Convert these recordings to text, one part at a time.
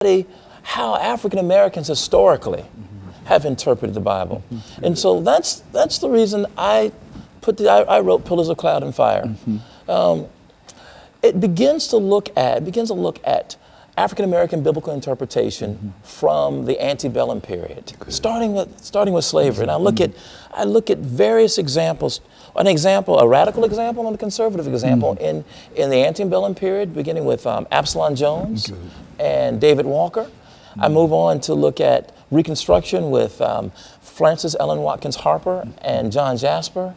study how African Americans historically have interpreted the Bible. And so that's the reason I wrote Pillars of Cloud and Fire. It begins to look at African American biblical interpretation from the antebellum period, starting with slavery. And I look at various examples. A radical example and a conservative example in the antebellum period, beginning with Absalom Jones and David Walker. I move on to look at Reconstruction with Frances Ellen Watkins Harper and John Jasper.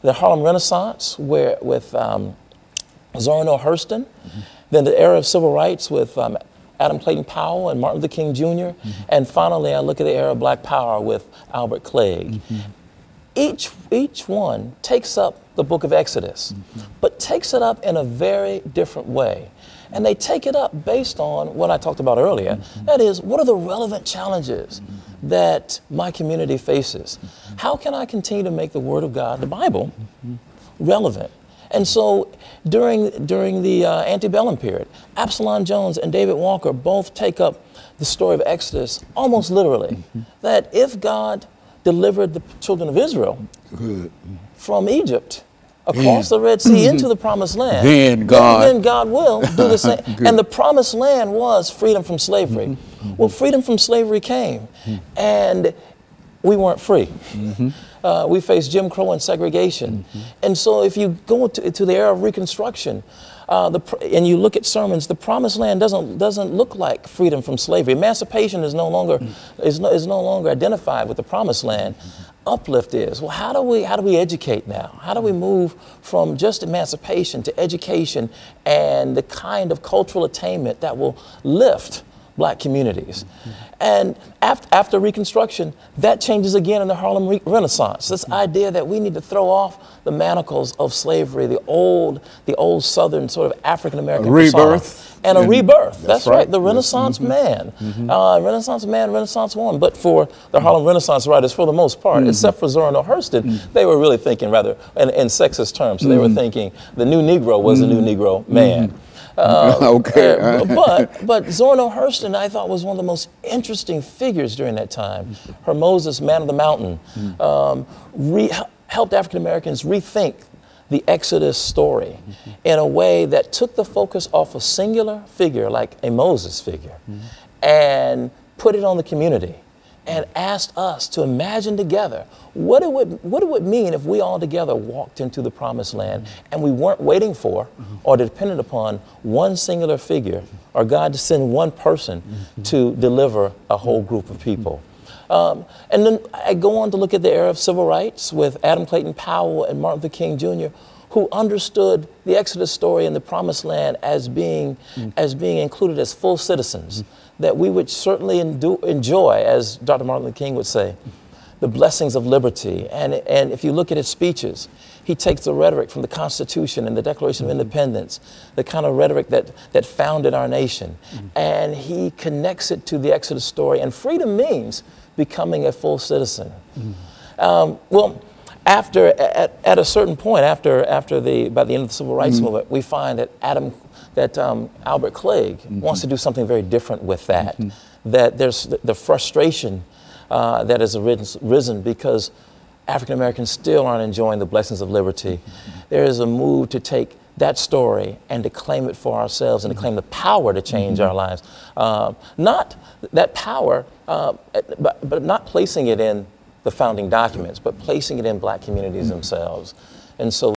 The Harlem Renaissance with Zora Neale Hurston. Then the era of civil rights with Adam Clayton Powell and Martin Luther King Jr. And finally, I look at the era of Black Power with Albert Clegg. Each one takes up the book of Exodus, but takes it up in a very different way. And they take it up based on what I talked about earlier. That is, what are the relevant challenges that my community faces? How can I continue to make the Word of God, the Bible, relevant? And so during the antebellum period, Absalom Jones and David Walker both take up the story of Exodus almost literally. That if God delivered the children of Israel from Egypt across the Red Sea into the Promised Land, then God will do the same. And the Promised Land was freedom from slavery. Well, freedom from slavery came, and we weren't free. We faced Jim Crow and segregation. And so if you go to the era of Reconstruction, and you look at sermons, the Promised Land doesn't look like freedom from slavery. Emancipation is no longer identified with the Promised Land. Uplift is. Well, how do we educate now? How do we move from just emancipation to education and the kind of cultural attainment that will lift Black communities? And after Reconstruction, that changes again in the Harlem Renaissance. This idea that we need to throw off the manacles of slavery, the old Southern sort of African American rebirth. And a rebirth. That's right. The Renaissance man. Renaissance man, Renaissance woman. But for the Harlem Renaissance writers, for the most part, except for Zora Neale Hurston, they were really thinking rather in sexist terms. So they were thinking the new Negro was the new Negro man. But Zora Neale Hurston, I thought, was one of the most interesting figures during that time. Her Moses, Man of the Mountain, helped African Americans rethink the Exodus story in a way that took the focus off a singular figure, like a Moses figure, and put it on the community, and asked us to imagine together what it would mean if we all together walked into the Promised Land and we weren't waiting for or dependent upon one singular figure or God to send one person to deliver a whole group of people. And then I go on to look at the era of civil rights with Adam Clayton Powell and Martin Luther King Jr., who understood the Exodus story and the Promised Land as being included as full citizens, that we would certainly enjoy, as Dr. Martin Luther King would say, the blessings of liberty. And if you look at his speeches, he takes the rhetoric from the Constitution and the Declaration of Independence, the kind of rhetoric that founded our nation, and he connects it to the Exodus story. And freedom means becoming a full citizen. Well, at a certain point, by the end of the Civil Rights Movement, we find that Albert Clegg wants to do something very different with that. That there's the frustration that has risen because African Americans still aren't enjoying the blessings of liberty. There is a move to take that story and to claim it for ourselves and to claim the power to change our lives. Not that power, but not placing it in the founding documents, but placing it in Black communities themselves. And so